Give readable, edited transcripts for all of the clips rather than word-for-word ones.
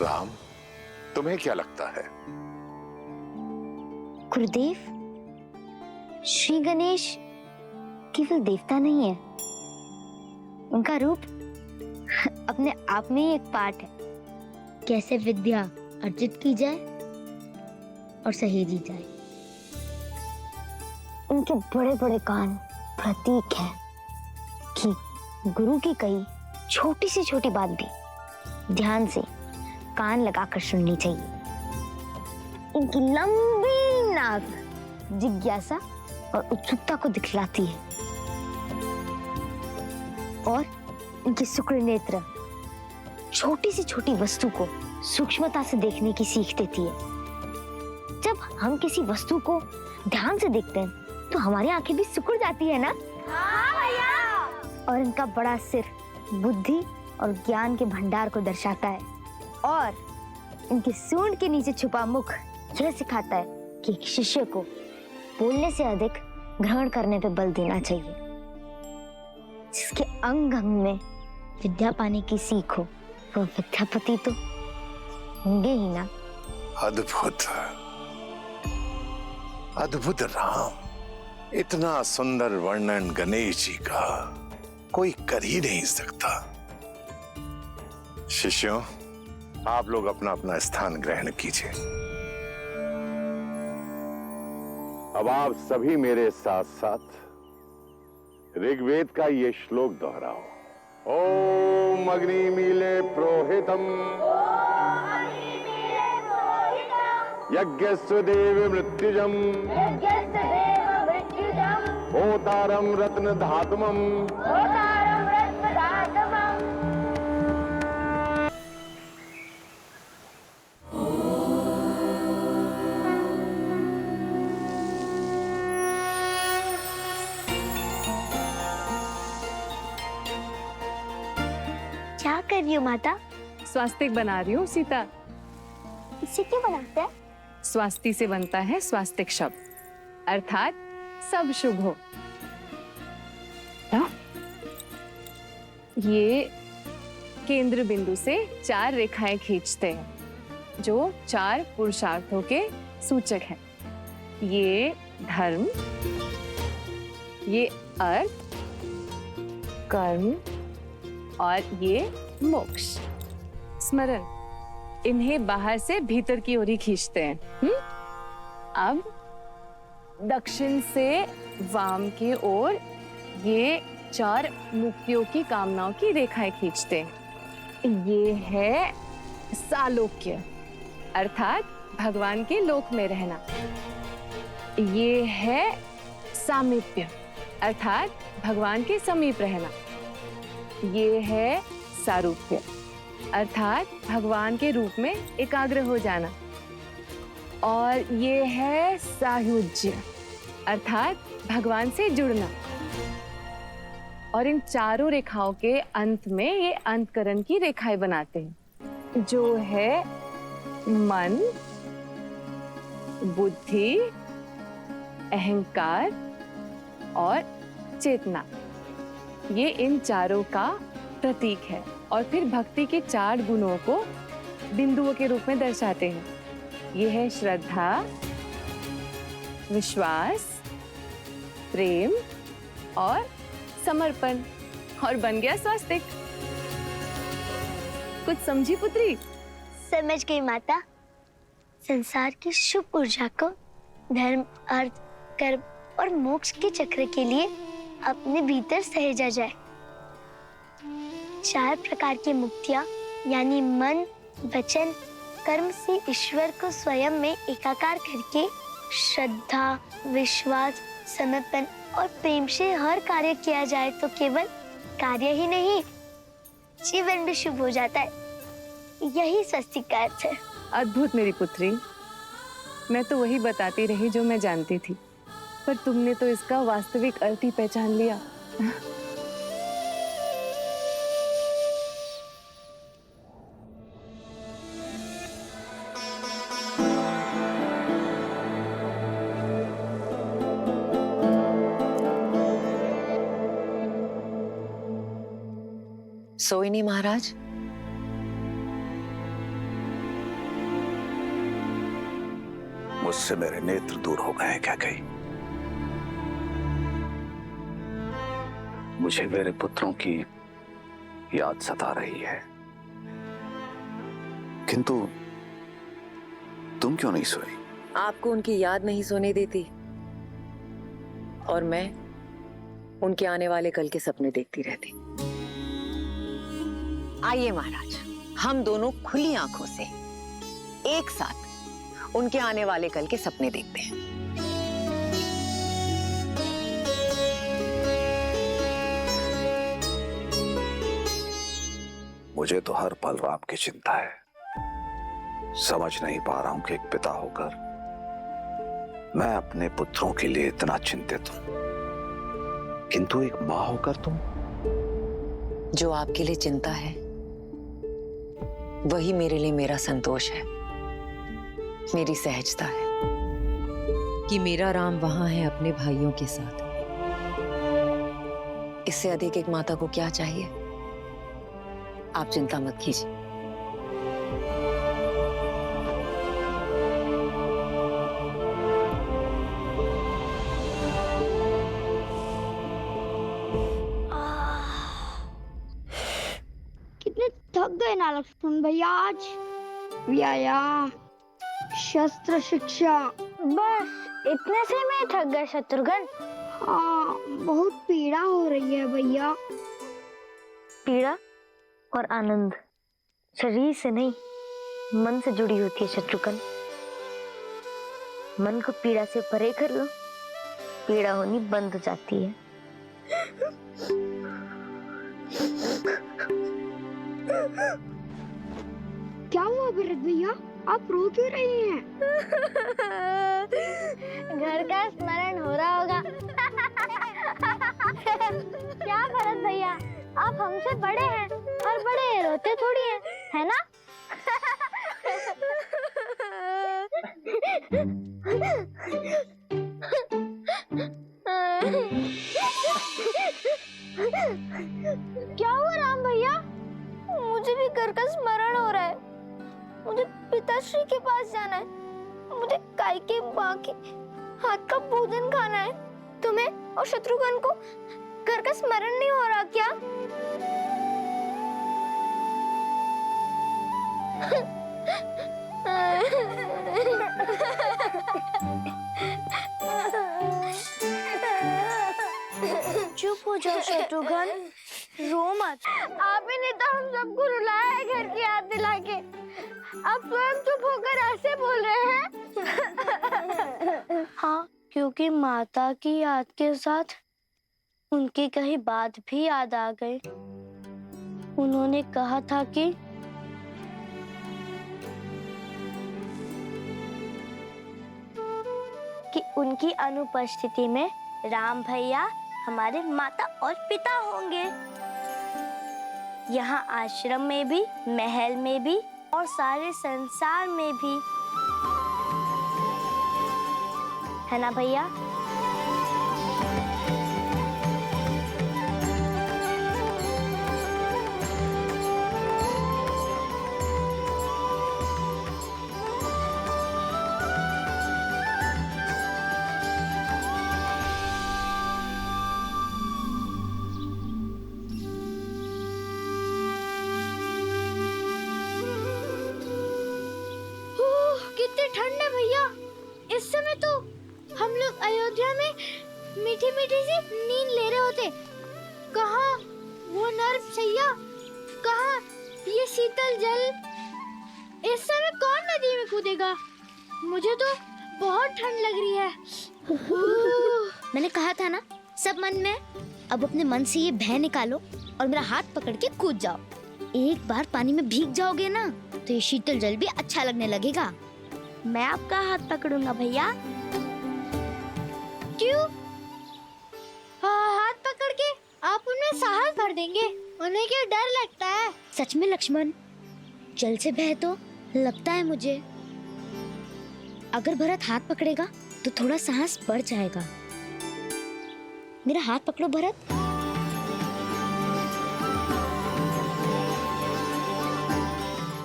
राम, तुम्हें क्या लगता है? गुरुदेव, श्री गणेश केवल देवता नहीं है, उनका रूप अपने आप में ही एक पाठ है। कैसे विद्या अर्जित की जाए और सहेजी जाए। उनके बड़े बड़े कान प्रतीक है कि गुरु की कही छोटी से छोटी बात भी ध्यान से कान लगाकर सुननी चाहिए। इनकी लंबी नाक जिज्ञासा और उत्सुकता को दिखलाती है और इनकी शुक्र नेत्र छोटी से छोटी वस्तु को सूक्ष्मता से देखने की सीख देती है। जब हम किसी वस्तु को ध्यान से देखते हैं तो हमारी आंखें भी सिकुड़ जाती है ना? हाँ भैया। और इनका बड़ा सिर बुद्धि और ज्ञान के भंडार को दर्शाता है और इनके सूंड के नीचे छुपा मुख यह सिखाता है कि एक शिष्य को बोलने से अधिक ग्रहण करने पे बल देना चाहिए। जिसके अंग अंग में विद्या पाने की सीख हो वो विद्यापति तो होंगे ही ना। अद्भुत, अद्भुत राम, इतना सुंदर वर्णन गणेश जी का कोई कर ही नहीं सकता। शिष्यों, आप लोग अपना अपना स्थान ग्रहण कीजिए। अब आप सभी मेरे साथ साथ ऋग्वेद का ये श्लोक दोहराओ। ओम अग्निमीले प्रोहितम यज्ञस्य देव मृत्युजम होतारम रत्न धातुमम। क्या कर रही हो माता? स्वास्तिक बना रही हूँ सीता। इसे क्यों बनाते हैं? स्वास्ति से बनता है स्वास्तिक शब्द, अर्थात सब शुभ हो। ये केंद्र बिंदु से 4 रेखाएं खींचते हैं जो 4 पुरुषार्थों के सूचक हैं। ये धर्म, ये अर्थ, कर्म और ये मोक्ष। स्मरण, इन्हें बाहर से भीतर की ओर ही खींचते हैं। अब दक्षिण से वाम की ओर ये 4 मुक्तियों की कामनाओं की रेखाएं खींचते हैं। ये है सालोक्य, अर्थात भगवान के लोक में रहना। ये है सामीप्य, अर्थात भगवान के समीप रहना। ये है सारूप्य, अर्थात भगवान के रूप में एकाग्र हो जाना। और ये है सायुज्य, अर्थात भगवान से जुड़ना। और इन चारों रेखाओं के अंत में ये अंतकरण की रेखाएं बनाते हैं जो है मन, बुद्धि, अहंकार और चेतना। ये इन चारों का प्रतीक है और फिर भक्ति के 4 गुणों को बिंदुओं के रूप में दर्शाते हैं। ये है श्रद्धा, विश्वास, प्रेम और समर्पण। और बन गया स्वास्तिक। कुछ समझी पुत्री? समझ गई माता। संसार की शुभ ऊर्जा को धर्म, अर्थ, कर्म और मोक्ष के चक्र के लिए अपने भीतर सहेजा जाए। 4 प्रकार की मुक्तियां यानी मन, वचन, कर्म से ईश्वर को स्वयं में एकाकार करके श्रद्धा, विश्वास, समर्पण और प्रेम से हर कार्य किया जाए तो केवल कार्य ही नहीं, जीवन भी शुभ हो जाता है। यही स्वस्तिक का अर्थ है। अद्भुत मेरी पुत्री। मैं तो वही बताती रही जो मैं जानती थी, पर तुमने तो इसका वास्तविक अर्थ ही पहचान लिया। सोई नहीं महाराज? उससे मेरे नेत्र दूर हो गए क्या कहीं? मुझे मेरे पुत्रों की याद सता रही है, किंतु तुम क्यों नहीं सोई? आपको उनकी याद नहीं सोने देती और मैं उनके आने वाले कल के सपने देखती रहती। आइए महाराज, हम दोनों खुली आंखों से एक साथ उनके आने वाले कल के सपने देखते हैं। मुझे तो हर पल राम की चिंता है। समझ नहीं पा रहा हूं कि एक पिता होकर मैं अपने पुत्रों के लिए इतना चिंतित हूं, किंतु एक मां होकर तुम। जो आपके लिए चिंता है वही मेरे लिए मेरा संतोष है, मेरी सहजता है कि मेरा राम वहां है अपने भाइयों के साथ। इससे अधिक एक माता को क्या चाहिए? आप चिंता मत कीजिए। कितने थक गए ना लक्ष्मण भैया आज। व्यायाम, शस्त्र शिक्षा, बस इतने से में थक गए शत्रुघ्न? हाँ बहुत पीड़ा हो रही है भैया। पीड़ा और आनंद शरीर से नहीं, मन से जुड़ी होती है शत्रुघ्न। मन को पीड़ा से परे कर लो, पीड़ा होनी बंद हो जाती है। क्या हुआ भरत भैया, आप रो क्यों रहे हैं? घर का स्मरण हो रहा होगा। क्या भरत भैया, आप हमसे बड़े हैं और बड़े रोते थोड़ी हैं, है ना? क्या हुआ राम भैया? मुझे भी घर का स्मरण हो रहा है। मुझे पिताश्री के पास जाना है। मुझे काई माँ के हाथ का भोजन खाना है। तुम्हें और शत्रुघ्न को घर का स्मरण नहीं हो रहा क्या? चुप हो जाओ शत्रुघ्न, रो मत। आप ही ने तो हम सबको रुलाया है घर की याद दिला के। आप स्वयं चुप होकर ऐसे बोल रहे हैं। हाँ, क्योंकि माता की याद के साथ उनकी कही बात भी याद आ गई। उन्होंने कहा था कि उनकी अनुपस्थिति में राम भैया हमारे माता और पिता होंगे। यहाँ आश्रम में भी, महल में भी और सारे संसार में भी, है ना भैया? कितनी ठंड है भैया। इस समय तो हम लोग अयोध्या में मीठी मीठी सी नींद ले रहे होते। कहाँ वो नर्म सैया, कहाँ ये शीतल जल। इस समय कौन नदी में कूदेगा? मुझे तो बहुत ठंड लग रही है। मैंने कहा था ना, सब मन में। अब अपने मन से ये भय निकालो और मेरा हाथ पकड़ के कूद जाओ। एक बार पानी में भीग जाओगे ना तो ये शीतल जल भी अच्छा लगने लगेगा। मैं आपका हाथ पकड़ूंगा भैया। क्यों? हाथ पकड़ के आप उनमें साहस भर देंगे। उन्हें क्या डर लगता है? सच में लक्ष्मण, जल से भय तो लगता है मुझे। अगर भरत हाथ पकड़ेगा तो थोड़ा साहस बढ़ जाएगा। मेरा हाथ पकड़ो भरत।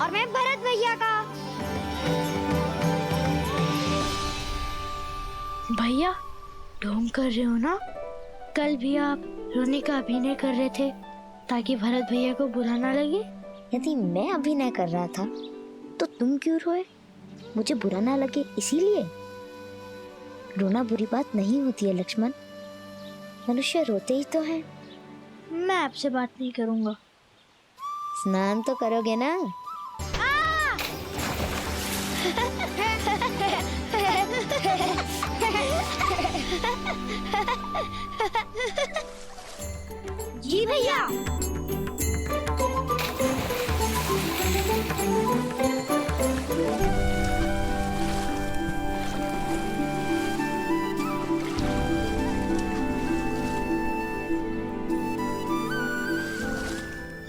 और मैं भरत भैया का। ढोंग कर रहे हो ना? कल भी आप रोने का अभिनय कर रहे थे ताकि भरत भैया को बुरा ना लगे। यदि मैं अभिनय कर रहा था तो तुम क्यों रोए? मुझे बुरा ना लगे इसीलिए? रोना बुरी बात नहीं होती है लक्ष्मण, मनुष्य रोते ही तो हैं। मैं आपसे बात नहीं करूंगा। स्नान तो करोगे ना? जी भैया।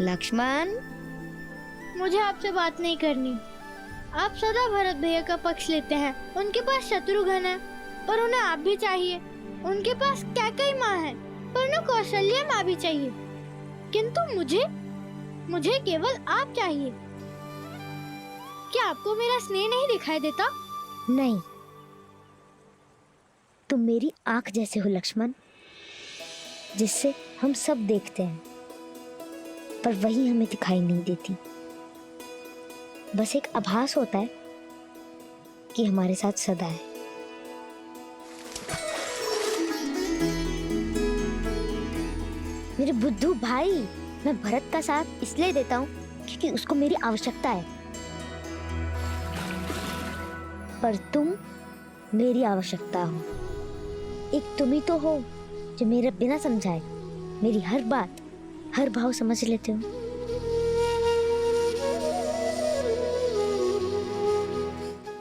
लक्ष्मण, मुझे आपसे बात नहीं करनी। आप सदा भरत भैया का पक्ष लेते हैं। उनके पास शत्रुघ्न है पर उन्हें आप भी चाहिए। उनके पास कैकेयी माँ है पर उन्हें कौशल्या माँ भी चाहिए। किंतु मुझे केवल आप चाहिए। क्या आपको मेरा स्नेह नहीं दिखाई देता? नहीं, तुम मेरी आंख जैसे हो लक्ष्मण, जिससे हम सब देखते हैं पर वही हमें दिखाई नहीं देती। बस एक आभास होता है कि हमारे साथ सदा है। मेरे बुद्धू भाई, मैं भरत का साथ इसलिए देता हूँ क्योंकि उसको मेरी आवश्यकता है, पर तुम मेरी आवश्यकता हो। एक तुम ही तो हो जो मेरे बिना समझाए मेरी हर बात, हर भाव समझ लेते हो।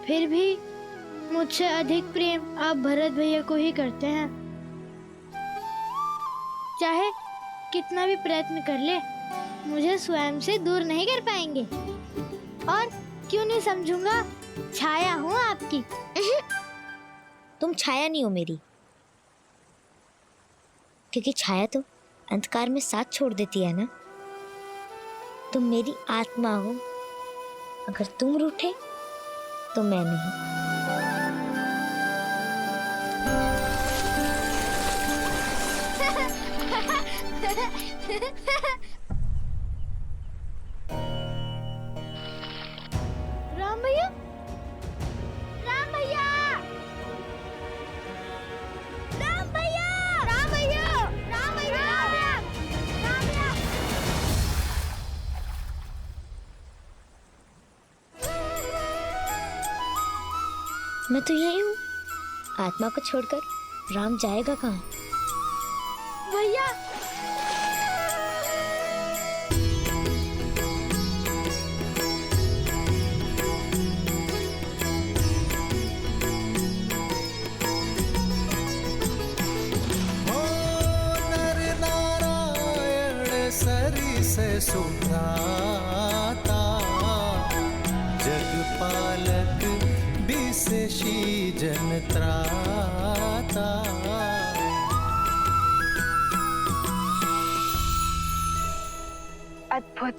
फिर भी मुझसे अधिक प्रेम आप भरत भैया को ही करते हैं। चाहे कितना भी प्रयत्न कर ले, मुझे स्वयं से दूर नहीं कर पाएंगे। और क्यों नहीं समझूंगा, छाया हूँ आपकी। तुम छाया नहीं हो मेरी, क्योंकि छाया तो अंधकार में साथ छोड़ देती है ना। तुम मेरी आत्मा हो। अगर तुम रूठे तो मैं नहीं। राम भैया, राम भैया, राम भैया, राम भैया, राम भैया, राम भैया। मैं तो यही हूँ। आत्मा को छोड़कर राम जाएगा कहाँ? भैया, से सुभ्राता जगपालक विशेषी जनत्राता। अद्भुत।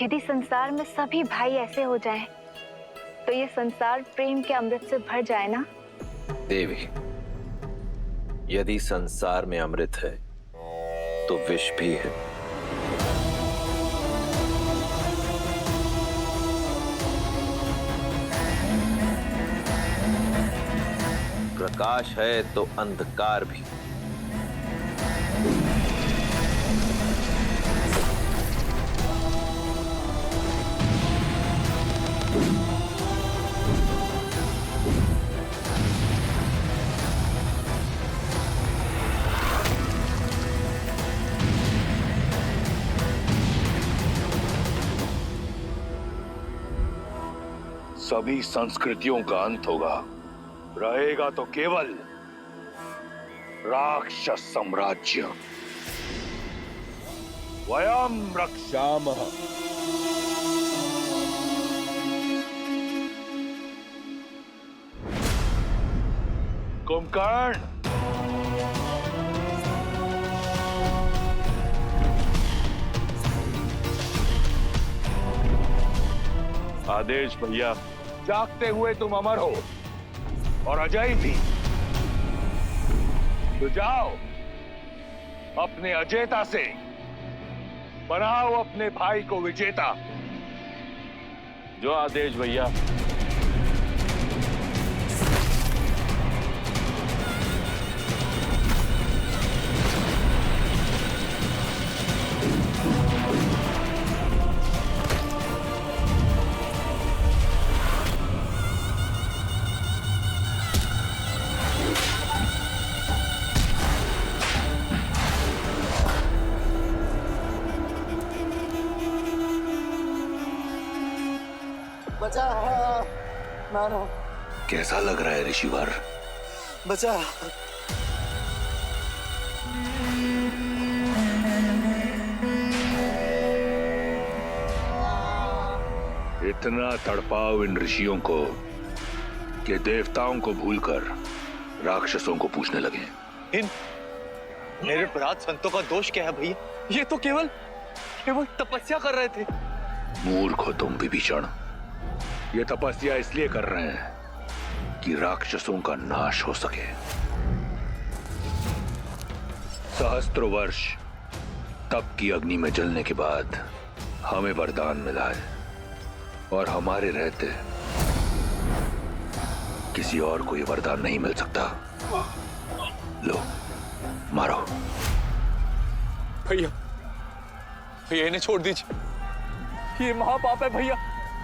यदि संसार में सभी भाई ऐसे हो जाएं, तो ये संसार प्रेम के अमृत से भर जाए ना। देवी, यदि संसार में अमृत है तो विष भी है। प्रकाश है तो अंधकार भी। सभी संस्कृतियों का अंत होगा, रहेगा तो केवल राक्षस साम्राज्य। वयम रक्षामः। कुंभकर्ण, आदेश भैया। जागते हुए तुम अमर हो और अजय भी। तो जाओ अपने अजेता से बनाओ अपने भाई को विजेता। जो आदेश भैया। बचा मारो। कैसा लग रहा है ऋषिवर? बचा। इतना तड़पाओ इन ऋषियों को कि देवताओं को भूलकर राक्षसों को पूछने लगे। इन मेरे अपराध संतों का दोष क्या है भैया? ये तो केवल तपस्या कर रहे थे। मूर्ख हो तुम विभीषण। ये तपस्या इसलिए कर रहे हैं कि राक्षसों का नाश हो सके। सहस्त्रों वर्ष तप की अग्नि में जलने के बाद हमें वरदान मिला है और हमारे रहते किसी और को ये वरदान नहीं मिल सकता। लो मारो। भैया भैया इन्हें छोड़ दीजिए, ये महापाप है भैया।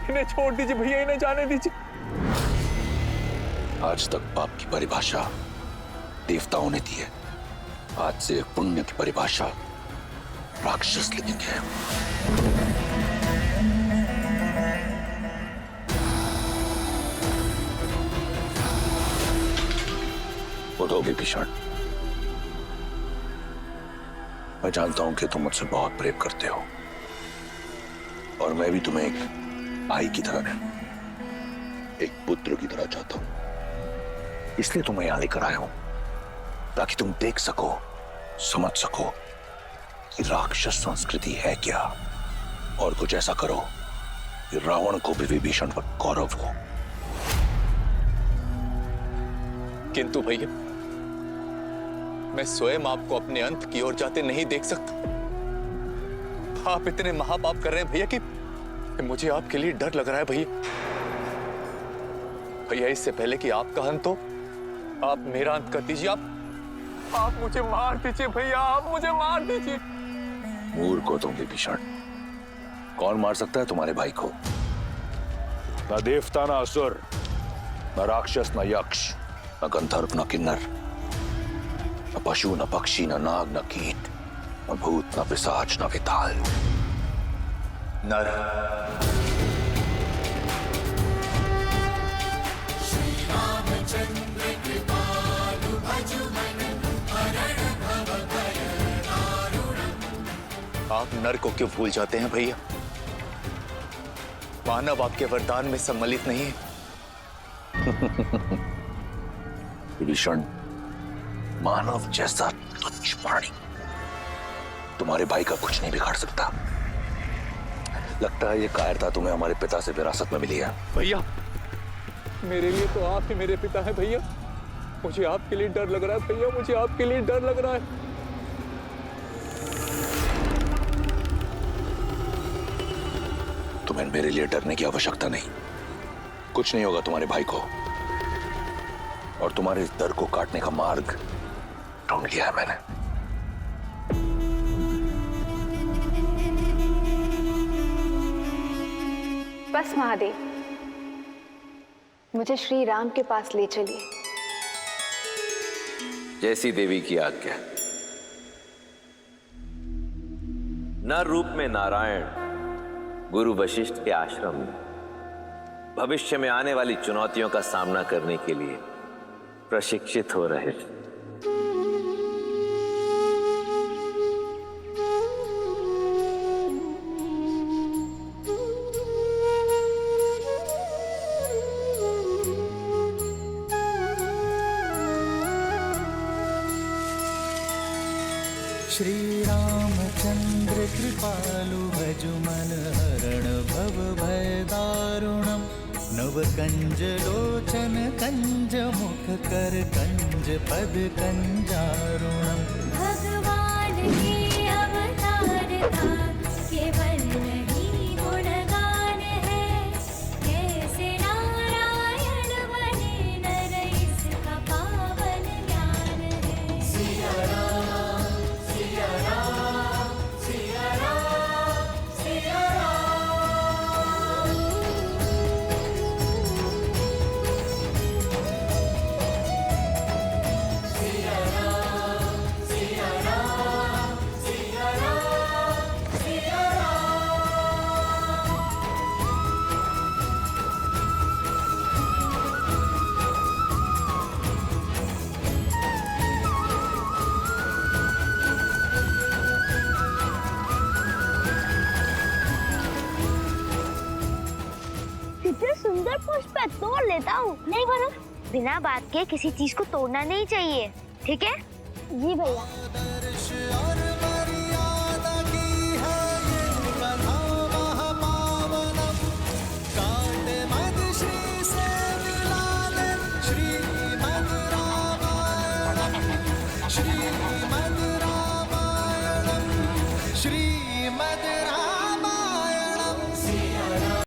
इन्हें छोड़ दीजिए भैया, इन्हें जाने दीजिए। आज तक पाप की परिभाषा देवताओं ने दी है, आज से पुण्य की परिभाषा राक्षस लिखेंगे। उठो विभीषण, मैं जानता हूं कि तुम मुझसे बहुत प्रेम करते हो और मैं भी तुम्हें एक भाई की तरह, एक पुत्र की तरह चाहता हूं। इसलिए तुम्हें यहां लेकर आया हूं ताकि तुम देख सको, समझ सको कि राक्षस संस्कृति है क्या, और कुछ ऐसा करो कि रावण को भी विभीषण पर गौरव हो। किंतु भैया मैं स्वयं आपको अपने अंत की ओर जाते नहीं देख सकता। आप इतने महापाप कर रहे हैं भैया कि मुझे आपके लिए डर लग रहा है भैया। भैया इससे पहले कि आपका अंत हो, आप मेरा अंत कर दीजिए। आप मुझे मार दीजिए भैया, आप मुझे मार दीजिए। मूर्ख हो तुम विभीषण, कौन मार सकता है तुम्हारे भाई को? न देवता, न असुर, न राक्षस, न यक्ष, न गंधर्व, न किन्नर, न पशु, न पक्षी, न नाग, न कीट, न भूत, न पिशाच, न विताल, नर। आप नर को क्यों भूल जाते हैं भैया? मानव आपके वरदान में सम्मिलित नहीं है। विभीषण, मानव जैसा तुच्छ प्राणी तुम्हारे भाई का कुछ नहीं बिगाड़ सकता। लगता है ये कायरता तुम्हें हमारे पिता से विरासत में मिली है। भैया मेरे लिए तो आप ही मेरे पिता हैं भैया। मुझे आपके लिए डर लग रहा है भैया, मुझे आपके लिए डर लग रहा है। तुम्हें मेरे लिए डरने की आवश्यकता नहीं। कुछ नहीं होगा तुम्हारे भाई को, और तुम्हारे इस डर को काटने का मार्ग ढूंढ लिया है मैंने। बस महादेव, मुझे श्री राम के पास ले चलिए। जैसी देवी की आज्ञा। नर रूप में नारायण गुरु वशिष्ठ के आश्रम में भविष्य में आने वाली चुनौतियों का सामना करने के लिए प्रशिक्षित हो रहे थे। श्री रामचंद्र कृपालु भज मन हरण भव भय दारुणम नव कंज लोचन कंज मुख कर कंज पद कंजारुणम। भगवान के अवतार था केवल नहीं गुणगान है, कैसे नारायण बने नर इसका पावन ज्ञान है। सिया राम सिया राम सिया राम सिया कितने सुंदर पुष्प है, तोड़ लेता हूँ। नहीं बनो, बिना बात के किसी चीज को तोड़ना नहीं चाहिए, ठीक है? जी भैया। आदर्श और मर्यादा की है ये कथा महापावनम। कांटे मद श्री से मिलाले श्रीमद् रामायणम। श्रीमद्